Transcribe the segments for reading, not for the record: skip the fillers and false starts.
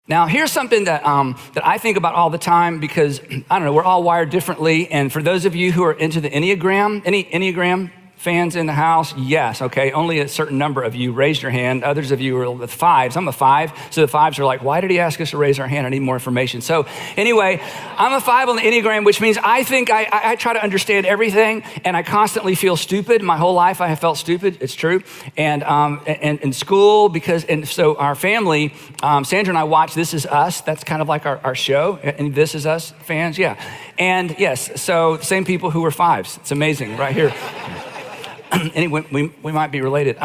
Now, here's something that I think about all the time because, I don't know, we're all wired differently. And for those of you who are into the Enneagram, any Enneagram fans in the house? Yes, okay. Only a certain number of you raised your hand. Others of you are with fives. I'm a five. So the fives are like, why did he ask us to raise our hand? I need more information. So anyway, I'm a five on the Enneagram, which means I think I try to understand everything, and I constantly feel stupid. My whole life I have felt stupid. It's true. And in school, so our family, Sandra and I watch This Is Us. That's kind of like our show. And This Is Us fans, yeah. And yes, so same people who were fives. It's amazing right here. Anyway, we might be related.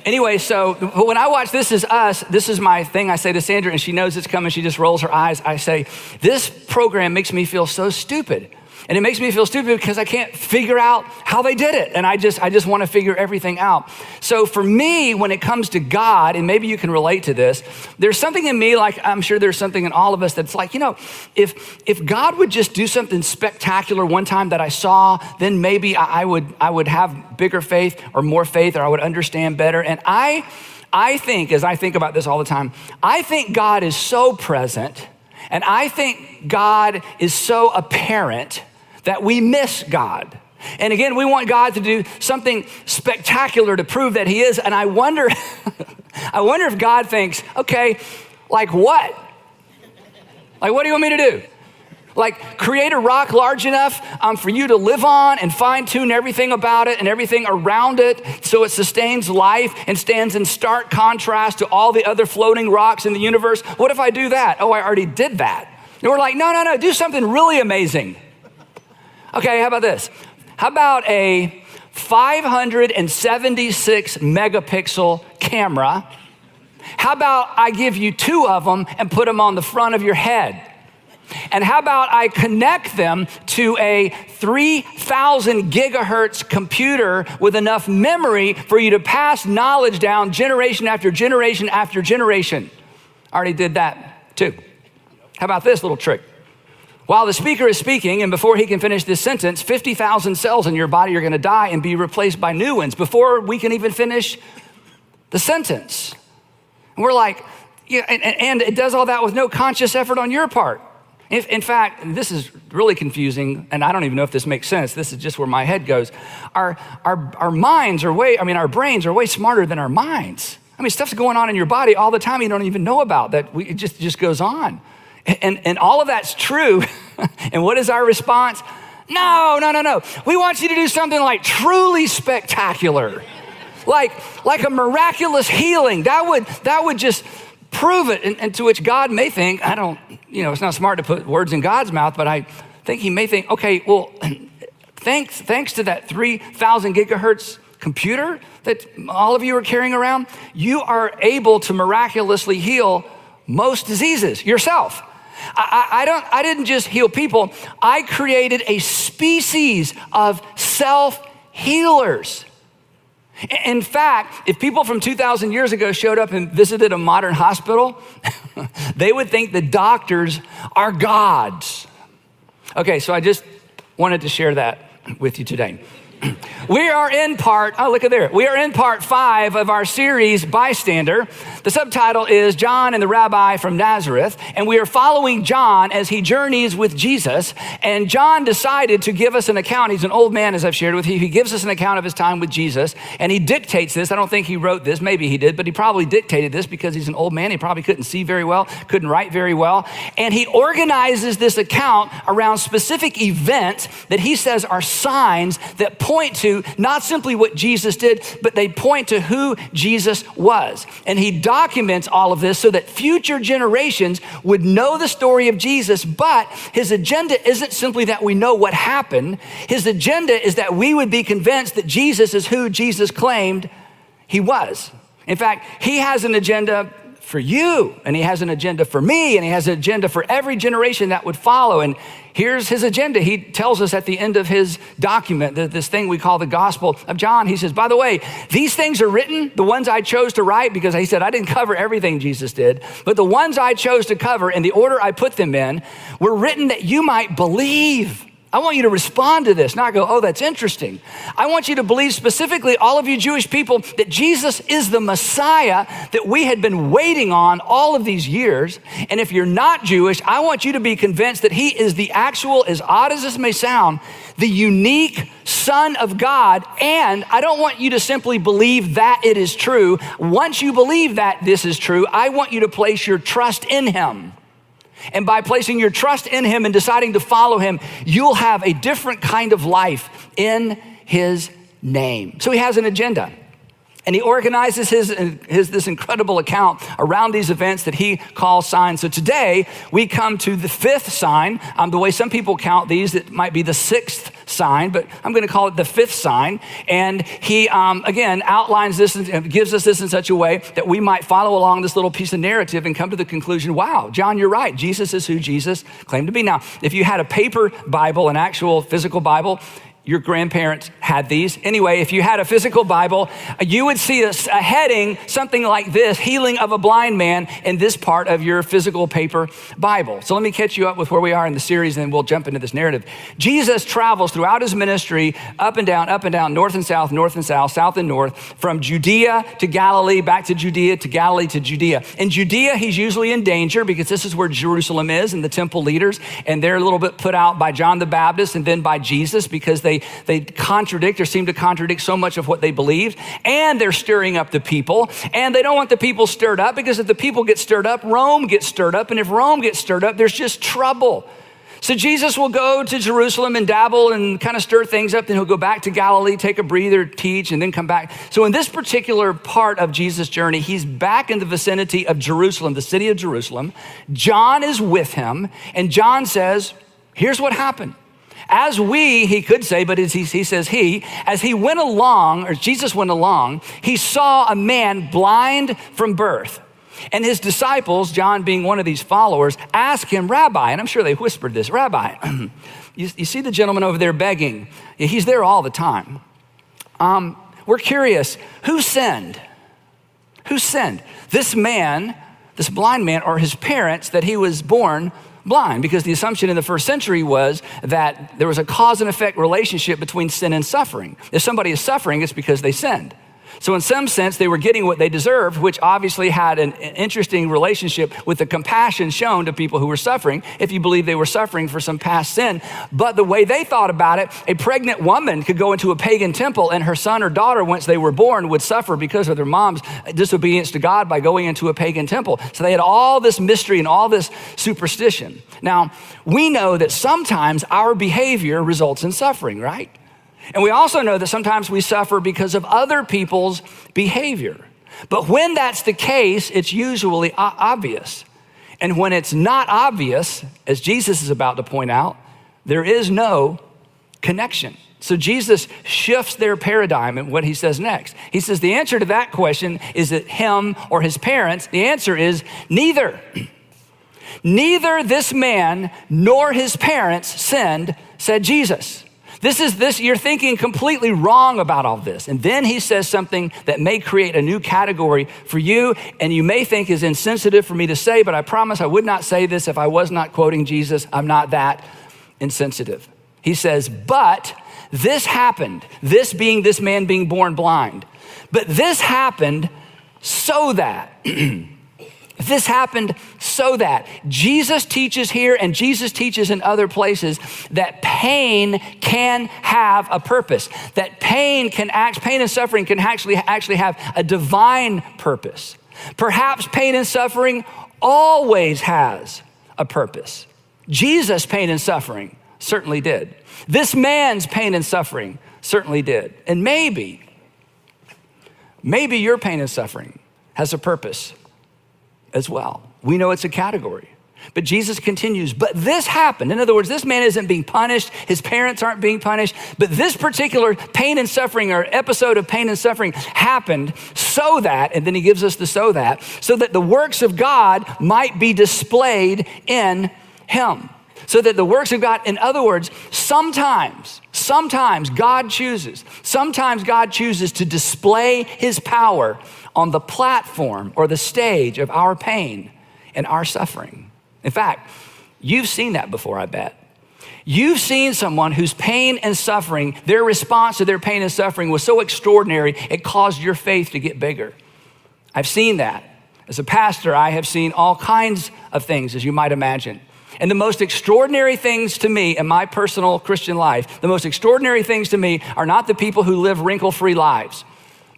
Anyway, so when I watch This Is Us, this is my thing. I say to Sandra, and she knows it's coming. She just rolls her eyes. I say, this program makes me feel so stupid. And it makes me feel stupid because I can't figure out how they did it. And I just want to figure everything out. So for me, when it comes to God, and maybe you can relate to this, there's something in me, like I'm sure there's something in all of us that's like, if God would just do something spectacular one time that I saw, then maybe I would have bigger faith or more faith, or I would understand better. And I think, as I think about this all the time, I think God is so present, and I think God is so apparent that we miss God. And again, we want God to do something spectacular to prove that he is. And I wonder, if God thinks, okay, like what? Like, what do you want me to do? Like, create a rock large enough for you to live on and fine tune everything about it and everything around it so it sustains life and stands in stark contrast to all the other floating rocks in the universe. What if I do that? Oh, I already did that. And we're like, no, do something really amazing. Okay, how about this? How about a 576 megapixel camera? How about I give you 2 of them and put them on the front of your head? And how about I connect them to a 3,000 gigahertz computer with enough memory for you to pass knowledge down generation after generation after generation? I already did that too. How about this little trick? While the speaker is speaking, and before he can finish this sentence, 50,000 cells in your body are going to die and be replaced by new ones before we can even finish the sentence. And we're like, yeah, and it does all that with no conscious effort on your part. In fact, this is really confusing, and I don't even know if this makes sense. This is just where my head goes. Our brains are way smarter than our minds. I mean, stuff's going on in your body all the time you don't even know about that. It just goes on. And all of that's true. And what is our response? No. We want you to do something like truly spectacular. Like a miraculous healing. That would just prove it. And to which God may think, it's not smart to put words in God's mouth, but I think he may think, okay, well, thanks to that 3,000 gigahertz computer that all of you are carrying around, you are able to miraculously heal most diseases yourself. I didn't just heal people. I created a species of self-healers. In fact, if people from 2,000 years ago showed up and visited a modern hospital, they would think the doctors are gods. Okay, so I just wanted to share that with you today. We are in part 5 of our series, Bystander. The subtitle is John and the Rabbi from Nazareth, and we are following John as he journeys with Jesus. And John decided to give us an account. He's an old man, as I've shared with you. He gives us an account of his time with Jesus, and he dictates this. I don't think he wrote this. Maybe he did, but he probably dictated this because he's an old man. He probably couldn't see very well, couldn't write very well. And he organizes this account around specific events that he says are signs that point to not simply what Jesus did, but they point to who Jesus was. And he documents all of this so that future generations would know the story of Jesus, but his agenda isn't simply that we know what happened. His agenda is that we would be convinced that Jesus is who Jesus claimed he was. In fact, he has an agenda for you, and he has an agenda for me, and he has an agenda for every generation that would follow. And here's his agenda. He tells us at the end of his document, this thing we call the Gospel of John, he says, by the way, these things are written, the ones I chose to write, because he said, I didn't cover everything Jesus did, but the ones I chose to cover in the order I put them in were written that you might believe I want you to respond to this, not go, oh, that's interesting. I want you to believe specifically, all of you Jewish people, that Jesus is the Messiah that we had been waiting on all of these years. And if you're not Jewish, I want you to be convinced that he is the actual, as odd as this may sound, the unique Son of God. And I don't want you to simply believe that it is true. Once you believe that this is true, I want you to place your trust in him. And by placing your trust in him and deciding to follow him, you'll have a different kind of life in his name. So he has an agenda. And he organizes this incredible account around these events that he calls signs. So today, we come to the fifth sign. The way some people count these, it might be the sixth sign, but I'm going to call it the fifth sign. And he, again, outlines this and gives us this in such a way that we might follow along this little piece of narrative and come to the conclusion, wow, John, you're right. Jesus is who Jesus claimed to be. Now, if you had a paper Bible, an actual physical Bible, your grandparents had these. Anyway, if you had a physical Bible, you would see a heading, something like this, healing of a blind man, in this part of your physical paper Bible. So let me catch you up with where we are in the series, and then we'll jump into this narrative. Jesus travels throughout his ministry, up and down, north and south, south and north, from Judea to Galilee, back to Judea to Galilee to Judea. In Judea, he's usually in danger because this is where Jerusalem is and the temple leaders, and they're a little bit put out by John the Baptist and then by Jesus because they contradict or seem to contradict so much of what they believed, and they're stirring up the people, and they don't want the people stirred up because if the people get stirred up, Rome gets stirred up, and if Rome gets stirred up, there's just trouble. So Jesus will go to Jerusalem and dabble and kind of stir things up, then he'll go back to Galilee, take a breather, teach, and then come back. So in this particular part of Jesus' journey, he's back in the vicinity of Jerusalem, the city of Jerusalem. John is with him, and John says, here's what happened. He could say, but as he says as he went along, or Jesus went along, he saw a man blind from birth. And his disciples, John being one of these followers, asked him, Rabbi, and I'm sure they whispered this, Rabbi, you see the gentleman over there begging? Yeah, he's there all the time. We're curious, who sinned? Who sinned? This man, this blind man, or his parents, that he was born blind? Because the assumption in the first century was that there was a cause and effect relationship between sin and suffering. If somebody is suffering, it's because they sinned. So in some sense, they were getting what they deserved, which obviously had an interesting relationship with the compassion shown to people who were suffering, if you believe they were suffering for some past sin. But the way they thought about it, a pregnant woman could go into a pagan temple and her son or daughter, once they were born, would suffer because of their mom's disobedience to God by going into a pagan temple. So they had all this mystery and all this superstition. Now, we know that sometimes our behavior results in suffering, right? And we also know that sometimes we suffer because of other people's behavior. But when that's the case, it's usually obvious. And when it's not obvious, as Jesus is about to point out, there is no connection. So Jesus shifts their paradigm in what he says next. He says the answer to that question is that him or his parents, the answer is neither. Neither this man nor his parents sinned, said Jesus. You're thinking completely wrong about all this. And then he says something that may create a new category for you, and you may think is insensitive for me to say, but I promise I would not say this if I was not quoting Jesus. I'm not that insensitive. He says, but this happened, this being this man being born blind, but this happened so that, Jesus teaches here and Jesus teaches in other places that pain can have a purpose, that pain and suffering can actually have a divine purpose. Perhaps pain and suffering always has a purpose. Jesus' pain and suffering certainly did. This man's pain and suffering certainly did. And maybe your pain and suffering has a purpose as well. We know it's a category. But Jesus continues, but this happened. In other words, this man isn't being punished. His parents aren't being punished. But this particular pain and suffering or episode of pain and suffering happened so that, and then he gives us the so that the works of God might be displayed in him. So that the works of God, in other words, sometimes God chooses to display his power on the platform or the stage of our pain and our suffering. In fact, you've seen that before, I bet. You've seen someone whose pain and suffering, their response to their pain and suffering was so extraordinary, it caused your faith to get bigger. I've seen that. As a pastor, I have seen all kinds of things, as you might imagine. And the most extraordinary things to me in my personal Christian life, the most extraordinary things to me are not the people who live wrinkle-free lives.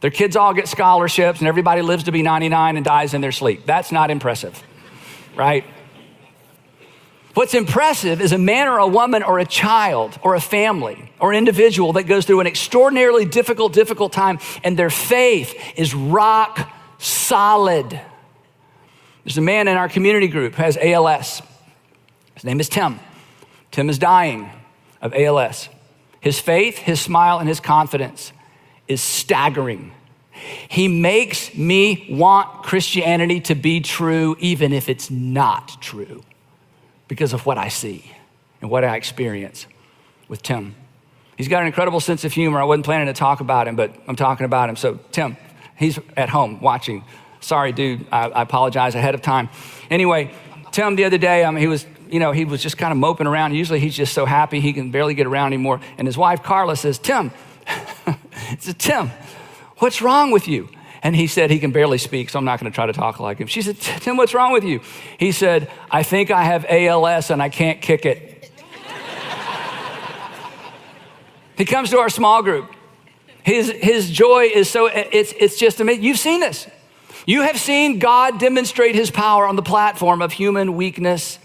Their kids all get scholarships and everybody lives to be 99 and dies in their sleep. That's not impressive, right? What's impressive is a man or a woman or a child or a family or an individual that goes through an extraordinarily difficult time and their faith is rock solid. There's a man in our community group who has ALS. His name is Tim. Tim is dying of ALS. His faith, his smile, and his confidence is staggering. He makes me want Christianity to be true even if it's not true because of what I see and what I experience with Tim. He's got an incredible sense of humor. I wasn't planning to talk about him, but I'm talking about him. So Tim, he's at home watching. Sorry, dude, I apologize ahead of time. Anyway, Tim the other day, he was just kind of moping around. Usually he's just so happy he can barely get around anymore. And his wife, Carla, says, Tim, what's wrong with you? And he said he can barely speak, so I'm not going to try to talk like him. She said, Tim, what's wrong with you? He said, I think I have ALS and I can't kick it. He comes to our small group. His joy is so, it's just amazing. You've seen this. You have seen God demonstrate his power on the platform of human weakness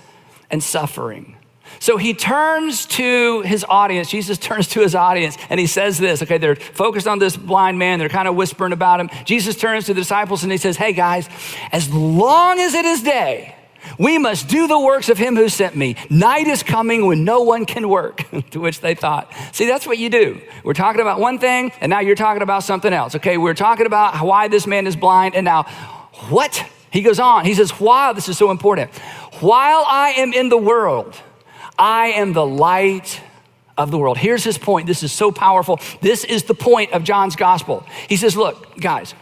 and suffering. So he turns to his audience. Jesus turns to his audience and he says this, okay, they're focused on this blind man. They're kind of whispering about him. Jesus turns to the disciples and he says, hey guys, as long as it is day, we must do the works of him who sent me. Night is coming when no one can work. To which they thought, see, that's what you do. We're talking about one thing and now you're talking about something else. Okay, we're talking about why this man is blind and now what? He goes on, he says, this is so important. While I am in the world, I am the light of the world. Here's his point. This is so powerful. This is the point of John's gospel. He says, look, guys,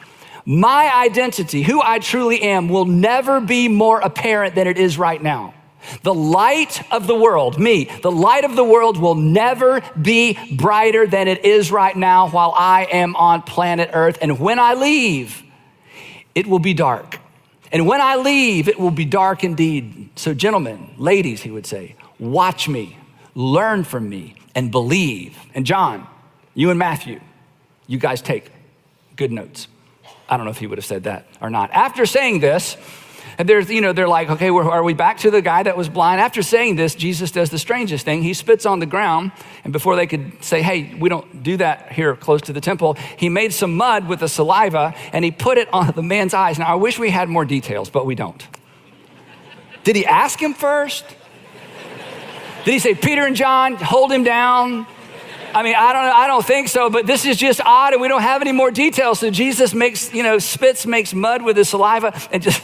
my identity, who I truly am, will never be more apparent than it is right now. The light of the world, me, the light of the world will never be brighter than it is right now while I am on planet Earth. And when I leave, it will be dark. And when I leave, it will be dark indeed. So gentlemen, ladies, he would say, watch me, learn from me, and believe. And John, you and Matthew, you guys take good notes. I don't know if he would have said that or not. After saying this, and they're like, okay, are we back to the guy that was blind? After saying this, Jesus does the strangest thing. He spits on the ground, and before they could say, hey, we don't do that here close to the temple, he made some mud with the saliva, and he put it on the man's eyes. Now, I wish we had more details, but we don't. Did he ask him first? Did he say, Peter and John, hold him down? I don't think so, but this is just odd, and we don't have any more details. So Jesus makes mud with his saliva, and just,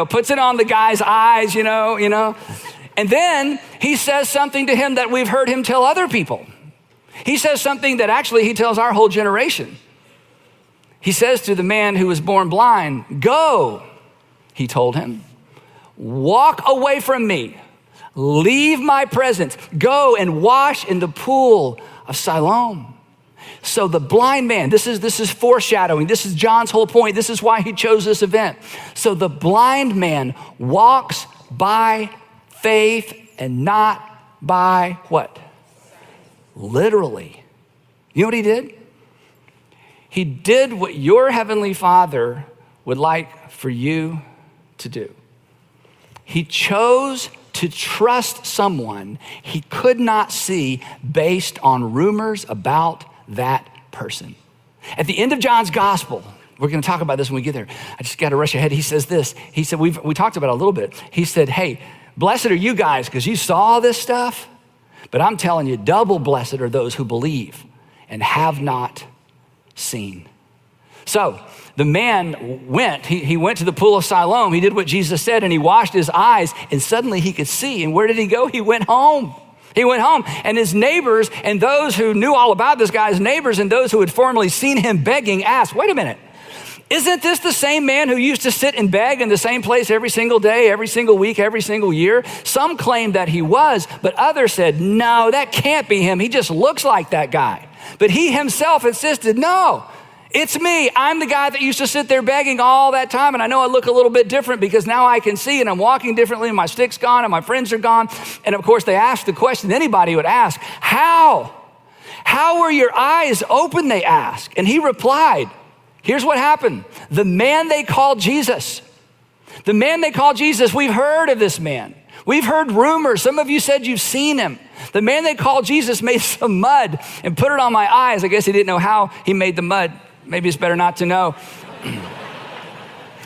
puts it on the guy's eyes, And then he says something to him that we've heard him tell other people. He says something that actually he tells our whole generation. He says to the man who was born blind, go, he told him, walk away from me. Leave my presence, go and wash in the pool of Siloam. So the blind man, this is foreshadowing. This is John's whole point. This is why he chose this event. So the blind man walks by faith and not by what? Literally. You know what he did? He did what your heavenly Father would like for you to do. He chose to trust someone he could not see based on rumors about that person. At the end of John's gospel, we're going to talk about this when we get there. I just got to rush ahead. He says this. He said, we talked about it a little bit. He said, hey, blessed are you guys because you saw this stuff, but I'm telling you, double blessed are those who believe and have not seen. So the man went, he went to the pool of Siloam. He did what Jesus said and he washed his eyes and suddenly he could see. And where did he go? He went home. He went home and his neighbors and those who knew all about this guy's neighbors and those who had formerly seen him begging asked, wait a minute, Isn't this the same man who used to sit and beg in the same place every single day, every single week, every single year? Some claimed that he was, but others said, no, that can't be him. He just looks like that guy. But he himself insisted, no, it's me. I'm the guy that used to sit there begging all that time. And I know I look a little bit different because now I can see and I'm walking differently and my stick's gone and my friends are gone. And of course they asked the question anybody would ask, how? How were your eyes open, they asked. And he replied, here's what happened. The man they called Jesus, we've heard of this man. We've heard rumors. Some of you said you've seen him. The man they called Jesus made some mud and put it on my eyes. I guess he didn't know how he made the mud. Maybe it's better not to know.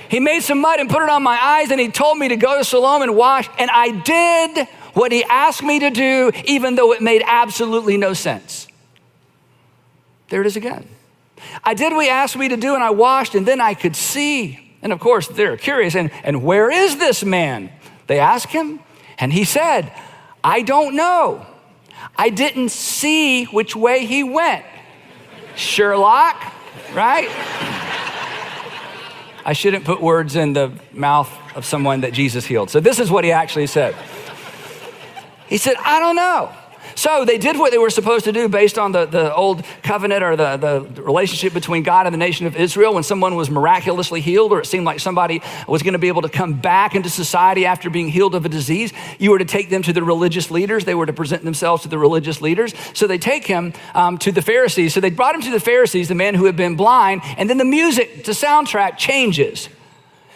He made some mud and put it on my eyes, and he told me to go to Siloam and wash. And I did what he asked me to do, even though it made absolutely no sense. There it is again. I did what he asked me to do, and I washed, and then I could see. And of course, they're curious. And where is this man? They asked him, and he said, I don't know. I didn't see which way he went. Sherlock, right? I shouldn't put words in the mouth of someone that Jesus healed. So this is what he actually said. He said, I don't know. So they did what they were supposed to do based on the old covenant or the relationship between God and the nation of Israel. When someone was miraculously healed, or it seemed like somebody was going to be able to come back into society after being healed of a disease, you were to take them to the religious leaders. They were to present themselves to the religious leaders. So they take him to the Pharisees. So they brought him to the Pharisees, the man who had been blind, and then the music, the soundtrack changes.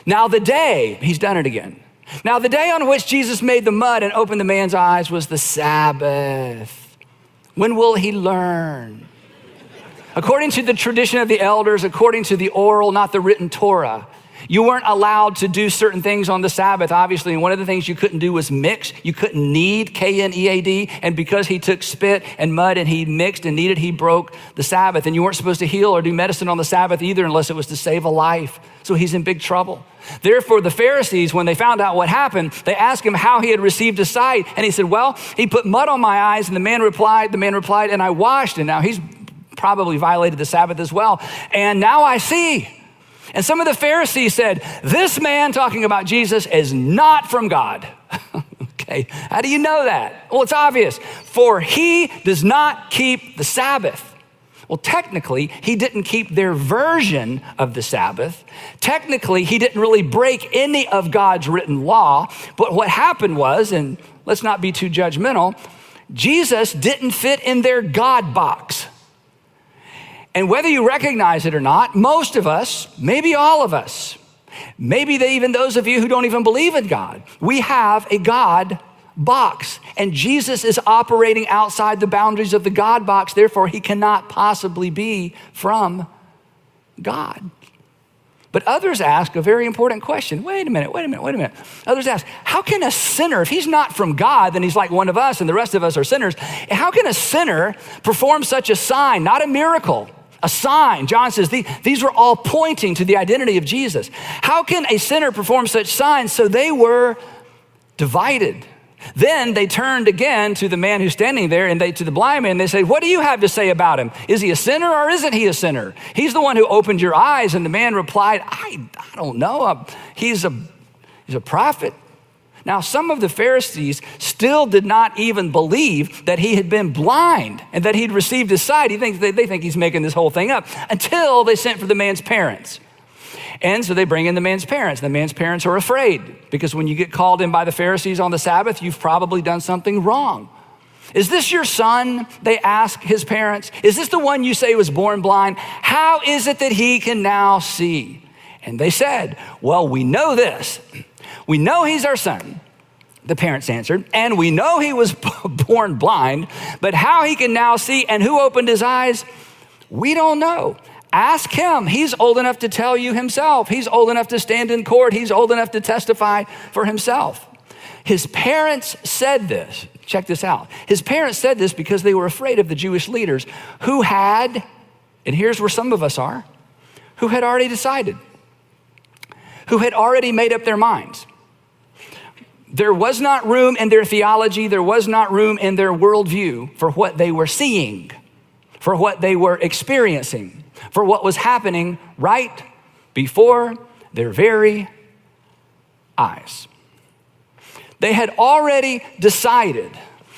Now the day, he's done it again. Now, the day on which Jesus made the mud and opened the man's eyes was the Sabbath. When will he learn? According to the tradition of the elders, according to the oral, not the written Torah, you weren't allowed to do certain things on the Sabbath, obviously. And one of the things you couldn't do was mix. You couldn't knead, K-N-E-A-D. And because he took spit and mud and he mixed and kneaded, he broke the Sabbath. And you weren't supposed to heal or do medicine on the Sabbath either unless it was to save a life. So he's in big trouble. Therefore, the Pharisees, when they found out what happened, they asked him how he had received his sight. And he said, well, he put mud on my eyes. And the man replied, and I washed. And now he's probably violated the Sabbath as well. And now I see. And some of the Pharisees said, this man, talking about Jesus, is not from God. Okay, how do you know that? Well, it's obvious. For he does not keep the Sabbath. Well, technically, he didn't keep their version of the Sabbath. Technically, he didn't really break any of God's written law. But what happened was, and let's not be too judgmental, Jesus didn't fit in their God box. And whether you recognize it or not, most of us, maybe all of us, maybe even those of you who don't even believe in God, we have a God box. And Jesus is operating outside the boundaries of the God box. Therefore, he cannot possibly be from God. But others ask a very important question. Wait a minute. Others ask, how can a sinner, if he's not from God, then he's like one of us and the rest of us are sinners. How can a sinner perform such a sign, not a miracle? A sign. John says these were all pointing to the identity of Jesus. How can a sinner perform such signs? So they were divided. Then they turned again to the man who's standing there and to the blind man. They say, what do you have to say about him? Is he a sinner or isn't he a sinner? He's the one who opened your eyes. And the man replied, I don't know. He's a prophet. Now, some of the Pharisees still did not even believe that he had been blind and that he'd received his sight. They think he's making this whole thing up until they sent for the man's parents. And so they bring in the man's parents. The man's parents are afraid because when you get called in by the Pharisees on the Sabbath, you've probably done something wrong. Is this your son? They ask his parents. Is this the one you say was born blind? How is it that he can now see? And they said, well, we know this. We know he's our son, the parents answered, and we know he was born blind, but how he can now see and who opened his eyes, we don't know. Ask him. He's old enough to tell you himself. He's old enough to stand in court. He's old enough to testify for himself. His parents said this. Check this out. His parents said this because they were afraid of the Jewish leaders who had, and here's where some of us are, who had already decided, who had already made up their minds. There was not room in their theology, there was not room in their worldview for what they were seeing, for what they were experiencing, for what was happening right before their very eyes. They had already decided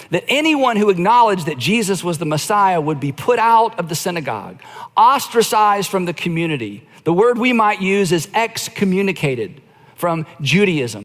that anyone who acknowledged that Jesus was the Messiah would be put out of the synagogue, ostracized from the community. The word we might use is excommunicated from Judaism.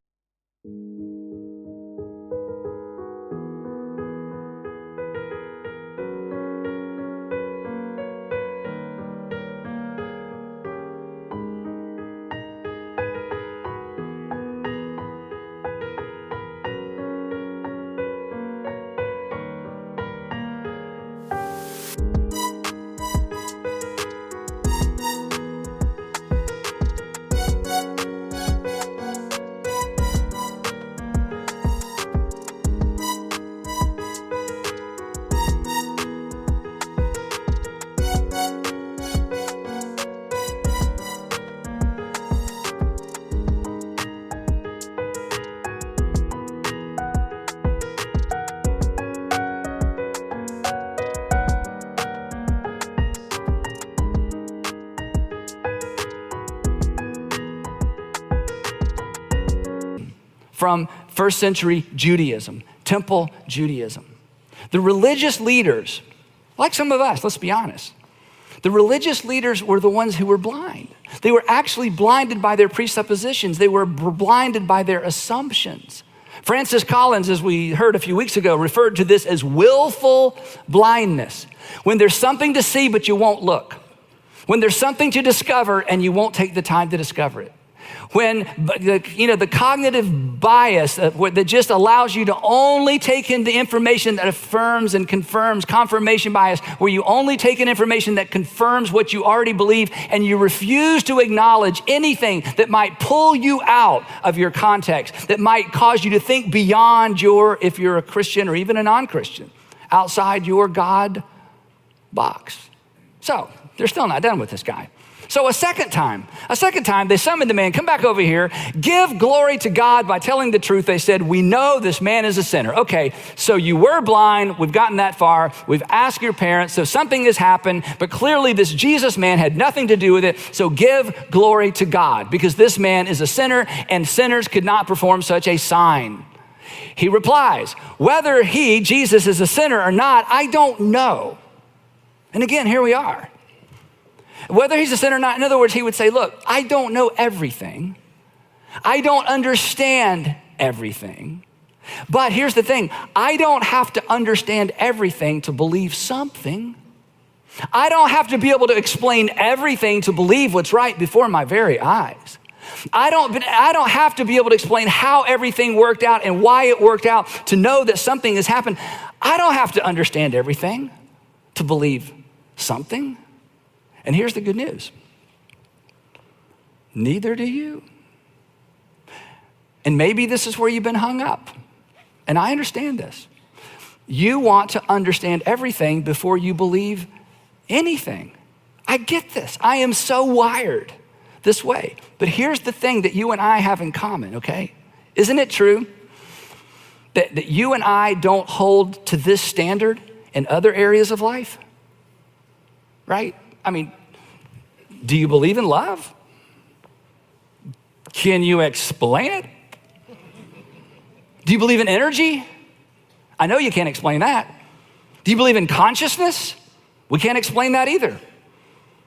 From first century Judaism, temple Judaism. The religious leaders, like some of us, let's be honest, the religious leaders were the ones who were blind. They were actually blinded by their presuppositions. They were blinded by their assumptions. Francis Collins, as we heard a few weeks ago, referred to this as willful blindness. When there's something to see, but you won't look. When there's something to discover and you won't take the time to discover it. When the cognitive bias that just allows you to only take in the information that affirms and confirms, confirmation bias, where you only take in information that confirms what you already believe and you refuse to acknowledge anything that might pull you out of your context, that might cause you to think beyond if you're a Christian or even a non-Christian, outside your God box. So they're still not done with this guy. So a second time, they summoned the man, come back over here, give glory to God by telling the truth. They said, we know this man is a sinner. Okay, so you were blind, we've gotten that far, we've asked your parents, so something has happened, but clearly this Jesus man had nothing to do with it, so give glory to God, because this man is a sinner, and sinners could not perform such a sign. He replies, whether he, Jesus, is a sinner or not, I don't know. And again, here we are. Whether he's a sinner or not, in other words, he would say, look, I don't know everything. I don't understand everything. But here's the thing, I don't have to understand everything to believe something. I don't have to be able to explain everything to believe what's right before my very eyes. I don't have to be able to explain how everything worked out and why it worked out to know that something has happened. I don't have to understand everything to believe something. And here's the good news. Neither do you. And maybe this is where you've been hung up. And I understand this. You want to understand everything before you believe anything. I get this. I am so wired this way. But here's the thing that you and I have in common, okay? Isn't it true that you and I don't hold to this standard in other areas of life? Right? I mean, do you believe in love? Can you explain it? Do you believe in energy? I know you can't explain that. Do you believe in consciousness? We can't explain that either.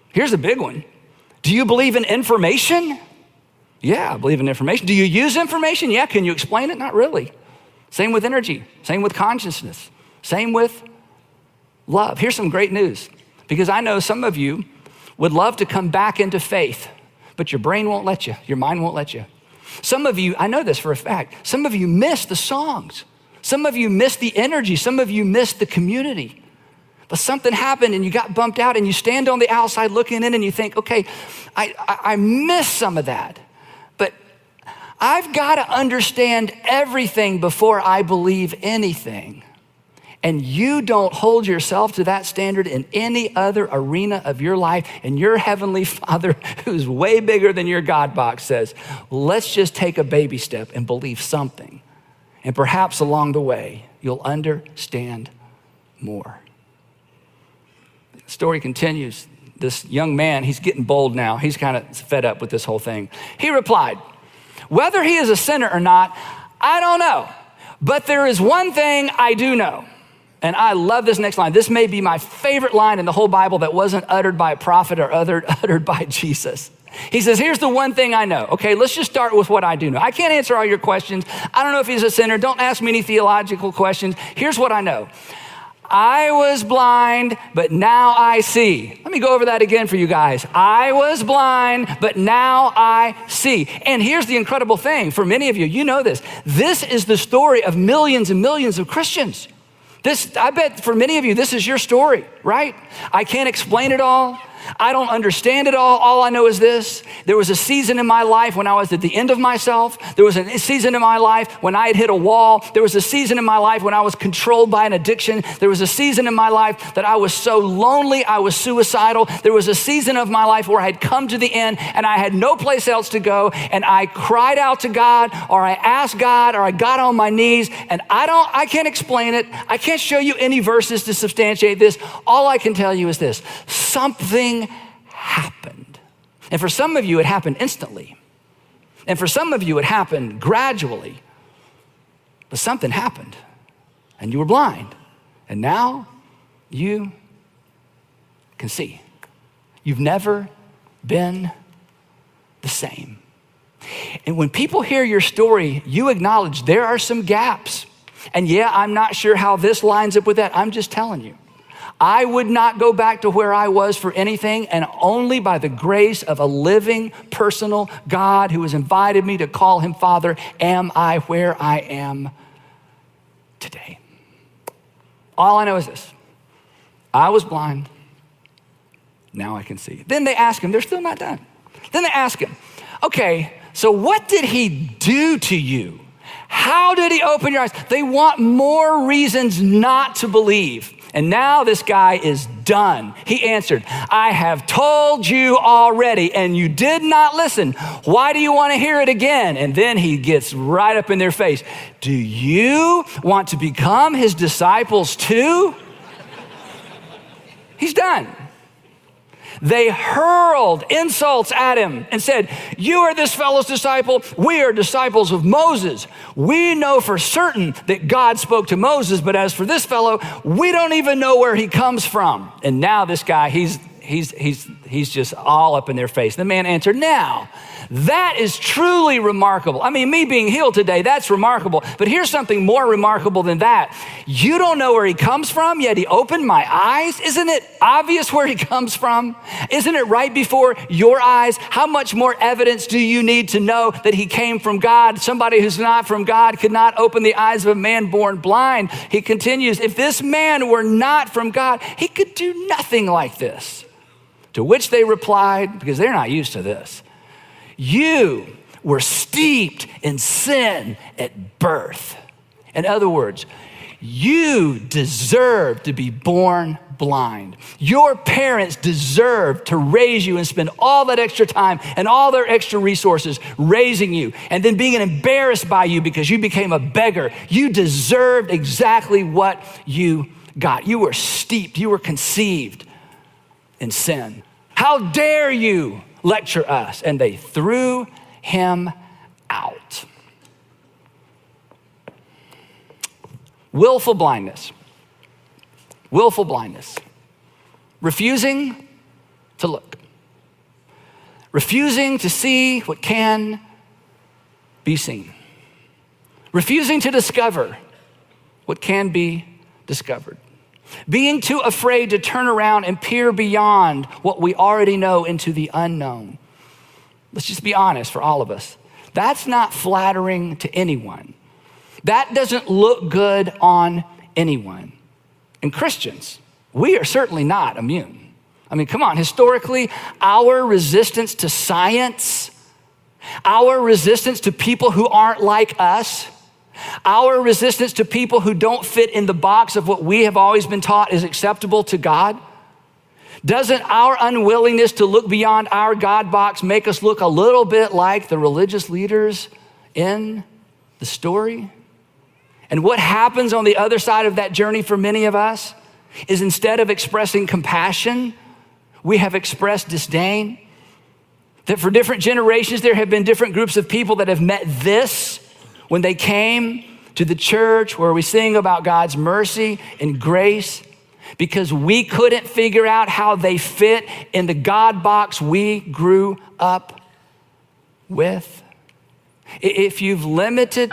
Here's a big one. Do you believe in information? Yeah, I believe in information. Do you use information? Yeah, can you explain it? Not really. Same with energy, same with consciousness, same with love. Here's some great news. Because I know some of you would love to come back into faith, but your brain won't let you, your mind won't let you. Some of you, I know this for a fact, some of you miss the songs. Some of you miss the energy. Some of you miss the community. But something happened and you got bumped out and you stand on the outside looking in and you think, okay, I miss some of that. But I've got to understand everything before I believe anything. And you don't hold yourself to that standard in any other arena of your life. And your heavenly Father, who's way bigger than your God box, says, let's just take a baby step and believe something. And perhaps along the way, you'll understand more. The story continues. this young man, he's getting bold now. He's kind of fed up with this whole thing. He replied, "Whether he is a sinner or not, I don't know. But there is one thing I do know." And I love this next line. This may be my favorite line in the whole Bible that wasn't uttered by a prophet or uttered by Jesus. He says, here's the one thing I know. Okay, let's just start with what I do know. I can't answer all your questions. I don't know if he's a sinner. Don't ask me any theological questions. Here's what I know. I was blind, but now I see. Let me go over that again for you guys. I was blind, but now I see. And here's the incredible thing. For many of you, you know this. This is the story of millions and millions of Christians. I bet for many of you, this is your story, right? I can't explain it all. I don't understand it all. All I know is this. There was a season in my life when I was at the end of myself. There was a season in my life when I had hit a wall. There was a season in my life when I was controlled by an addiction. There was a season in my life that I was so lonely, I was suicidal. There was a season of my life where I had come to the end and I had no place else to go. And I cried out to God, or I asked God, or I got on my knees, and I can't explain it. I can't show you any verses to substantiate this. All I can tell you is this: something happened. And for some of you, it happened instantly. And for some of you, it happened gradually. But something happened, and you were blind. And now you can see. You've never been the same. And when people hear your story, you acknowledge there are some gaps. And yeah, I'm not sure how this lines up with that. I'm just telling you. I would not go back to where I was for anything, and only by the grace of a living, personal God who has invited me to call him Father, am I where I am today. All I know is this: I was blind, now I can see. Then they ask him, they're still not done. Then they ask him, okay, so what did he do to you? How did he open your eyes? They want more reasons not to believe. And now this guy is done. He answered, I have told you already, and you did not listen. Why do you want to hear it again? And then he gets right up in their face. Do you want to become his disciples too? He's done. They hurled insults at him and said, you are this fellow's disciple. We are disciples of Moses. We know for certain that God spoke to Moses, but as for this fellow, we don't even know where he comes from. And now this guy, he's just all up in their face. The man answered, now, that is truly remarkable. I mean, me being healed today, that's remarkable. But here's something more remarkable than that. You don't know where he comes from, yet he opened my eyes. Isn't it obvious where he comes from? Isn't it right before your eyes? How much more evidence do you need to know that he came from God? Somebody who's not from God could not open the eyes of a man born blind. He continues, if this man were not from God, he could do nothing like this. To which they replied, because they're not used to this, you were steeped in sin at birth. In other words, you deserve to be born blind. Your parents deserve to raise you and spend all that extra time and all their extra resources raising you and then being embarrassed by you because you became a beggar. You deserved exactly what you got. You were steeped, you were conceived in sin. How dare you lecture us? And they threw him out. Willful blindness. Willful blindness. Refusing to look. Refusing to see what can be seen. Refusing to discover what can be discovered. Being too afraid to turn around and peer beyond what we already know into the unknown. Let's just be honest for all of us. That's not flattering to anyone. That doesn't look good on anyone. And Christians, we are certainly not immune. I mean, come on, historically, our resistance to science, our resistance to people who aren't like us, our resistance to people who don't fit in the box of what we have always been taught is acceptable to God, doesn't our unwillingness to look beyond our God box make us look a little bit like the religious leaders in the story? And what happens on the other side of that journey for many of us is instead of expressing compassion, we have expressed disdain. That for different generations, there have been different groups of people that have met this when they came to the church where we sing about God's mercy and grace, because we couldn't figure out how they fit in the God box we grew up with. If you've limited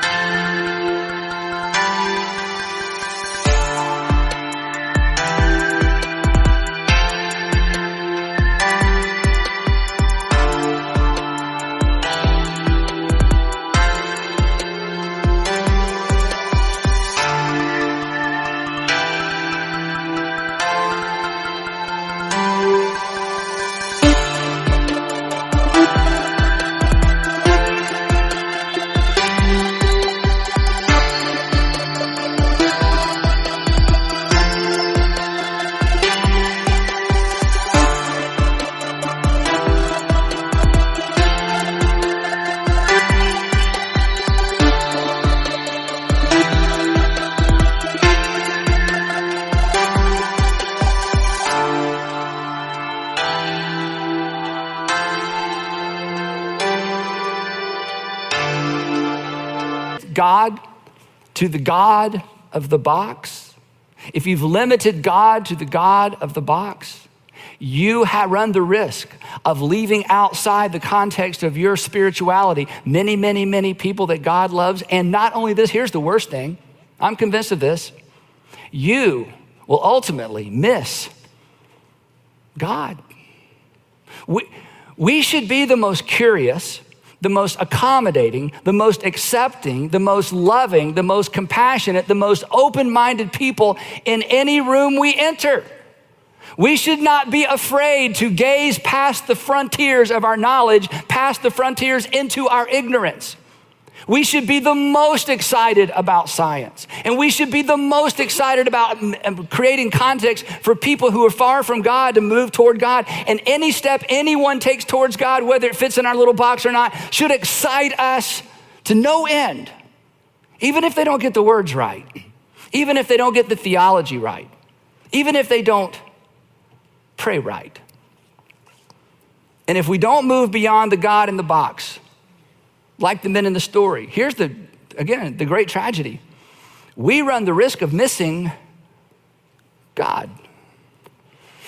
God to the God of the box, if you've limited God to the God of the box, you run the risk of leaving outside the context of your spirituality many, many, many people that God loves. And not only this, here's the worst thing. I'm convinced of this. You will ultimately miss God. We should be the most curious, the most accommodating, the most accepting, the most loving, the most compassionate, the most open-minded people in any room we enter. We should not be afraid to gaze past the frontiers of our knowledge, past the frontiers into our ignorance. We should be the most excited about science, and we should be the most excited about creating context for people who are far from God to move toward God. And any step anyone takes towards God, whether it fits in our little box or not, should excite us to no end, even if they don't get the words right, even if they don't get the theology right, even if they don't pray right. And if we don't move beyond the God in the box, like the men in the story, here's the great tragedy. We run the risk of missing God.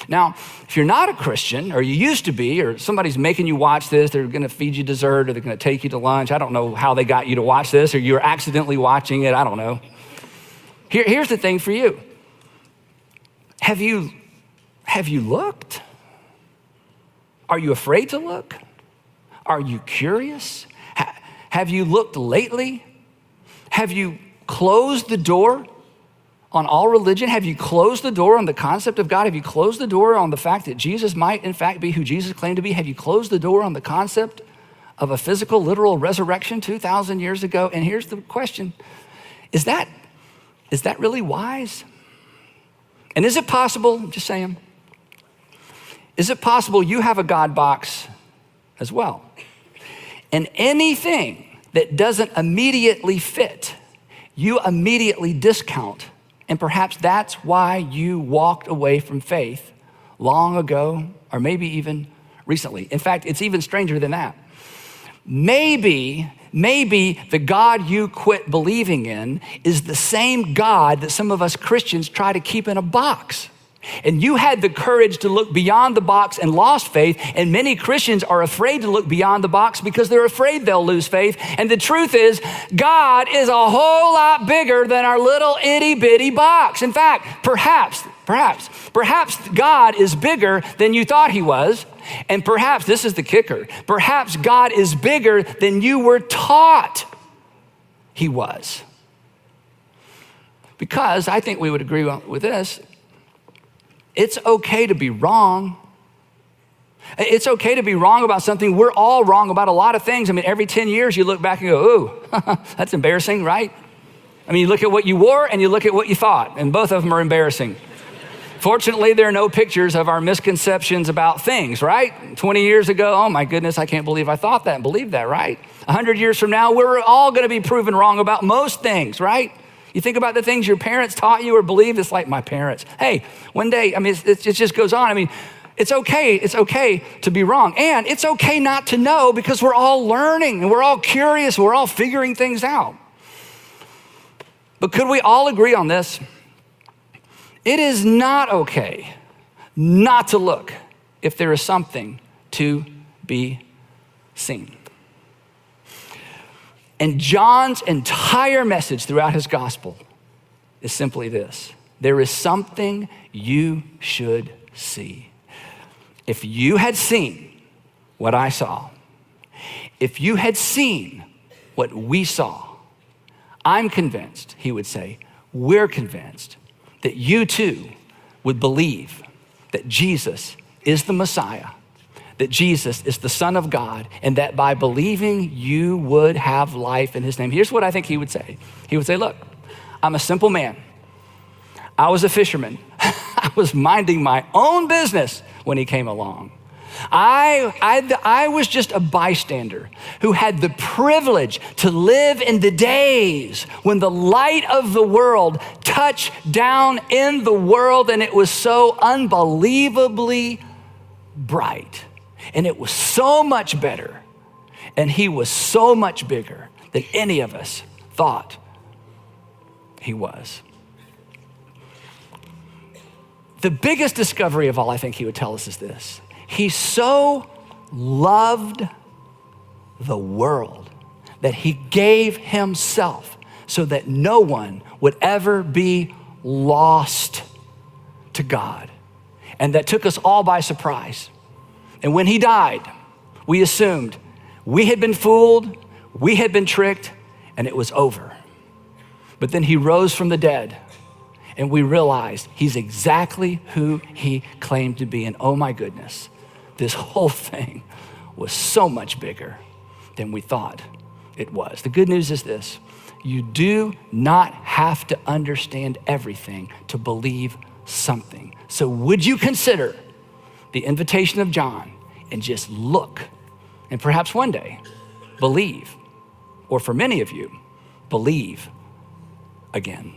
Now, if you're not a Christian, or you used to be, or somebody's making you watch this, they're gonna feed you dessert, or they're gonna take you to lunch. I don't know how they got you to watch this, or you're accidentally watching it, I don't know. Here's the thing for you. Have you looked? Are you afraid to look? Are you curious? Have you looked lately? Have you closed the door on all religion? Have you closed the door on the concept of God? Have you closed the door on the fact that Jesus might in fact be who Jesus claimed to be? Have you closed the door on the concept of a physical, literal resurrection 2,000 years ago? And here's the question. Is that really wise? And is it possible, just saying, is it possible you have a God box as well? And anything that doesn't immediately fit, you immediately discount. And perhaps that's why you walked away from faith long ago, or maybe even recently. In fact, it's even stranger than that. Maybe the God you quit believing in is the same God that some of us Christians try to keep in a box. And you had the courage to look beyond the box and lost faith. And many Christians are afraid to look beyond the box because they're afraid they'll lose faith. And the truth is, God is a whole lot bigger than our little itty bitty box. In fact, perhaps God is bigger than you thought he was. And perhaps, this is the kicker, perhaps God is bigger than you were taught he was. Because I think we would agree with this. It's okay to be wrong. It's okay to be wrong about something. We're all wrong about a lot of things. I mean, every 10 years you look back and go, ooh, that's embarrassing, right? I mean, you look at what you wore and you look at what you thought, and both of them are embarrassing. Fortunately, there are no pictures of our misconceptions about things, right? 20 years ago, oh my goodness, I can't believe I thought that and believed that, right? 100 years from now, we're all gonna be proven wrong about most things, right? You think about the things your parents taught you or believed, it's like my parents. Hey, one day, I mean, it just goes on. I mean, It's okay to be wrong. And it's okay not to know because we're all learning and we're all curious, we're all figuring things out. But could we all agree on this? It is not okay not to look if there is something to be seen. And John's entire message throughout his gospel is simply this: there is something you should see. If you had seen what I saw, if you had seen what we saw, I'm convinced, he would say, we're convinced that you too would believe that Jesus is the Messiah, that Jesus is the Son of God, and that by believing you would have life in his name. Here's what I think he would say. He would say, look, I'm a simple man. I was a fisherman. I was minding my own business when he came along. I was just a bystander who had the privilege to live in the days when the light of the world touched down in the world, and it was so unbelievably bright. And it was so much better. And he was so much bigger than any of us thought he was. The biggest discovery of all, I think he would tell us, is this: he so loved the world that he gave himself so that no one would ever be lost to God. And that took us all by surprise. And when he died, we assumed we had been fooled, we had been tricked, and it was over. But then he rose from the dead, and we realized he's exactly who he claimed to be. And oh my goodness, this whole thing was so much bigger than we thought it was. The good news is this: you do not have to understand everything to believe something. So would you consider the invitation of John and just look, and perhaps one day believe, or for many of you, believe again?